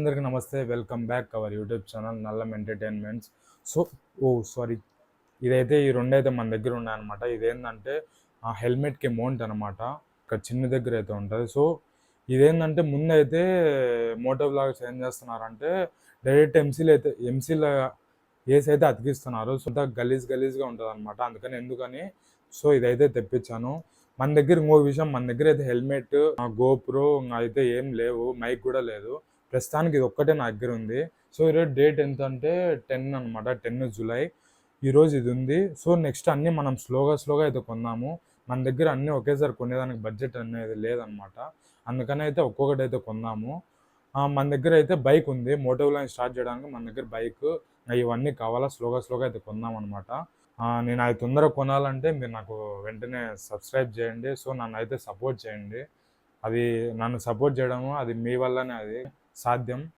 అందరికీ నమస్తే, welcome back our YouTube channel Nallam entertainments. So sorry, ఇదైతే ఈ రెండైతే మన దగ్గర ఉన్నాయన్నమాట. ఇదేంటంటే హెల్మెట్కి మౌంట్ అనమాట. ఇక్కడ చిన్న దగ్గర అయితే ఉంటుంది. సో ఇదేంటంటే ముందైతే మోటో బ్లాగ్స్ ఏం చేస్తున్నారంటే డైరెక్ట్ ఎంసీల ఏసి అయితే అతికిస్తున్నారు. సో గలీజ్గా ఉంటుంది అనమాట. అందుకని సో ఇదైతే తెప్పించాను. మన దగ్గర ఇంకో విషయం, మన దగ్గర అయితే హెల్మెట్, గోప్రో అయితే ఏం లేవు, మైక్ కూడా లేదు. ప్రస్తుతానికి ఇది ఒక్కటే నా దగ్గర ఉంది. సో ఈరోజు డేట్ ఎంత అంటే 10 అనమాట, 10 జూలై. ఈరోజు ఇది ఉంది. సో నెక్స్ట్ అన్నీ మనం స్లోగా అయితే కొందాము. మన దగ్గర అన్నీ ఒకేసారి కొనేదానికి బడ్జెట్ అనేది లేదనమాట. అందుకని అయితే ఒక్కొక్కటి అయితే కొందాము. మన దగ్గర అయితే బైక్ ఉంది. మోటో వ్లాగ్ స్టార్ట్ చేయడానికి మన దగ్గర బైక్ ఇవన్నీ కావాలా. స్లోగా అయితే కొందాం అనమాట. నేను అది తొందరగా కొనాలంటే మీరు నాకు వెంటనే సబ్స్క్రైబ్ చేయండి. సో నన్ను అయితే సపోర్ట్ చేయండి. అది నన్ను సపోర్ట్ చేయడము అది మీ వల్లనే అది సాధ్యం.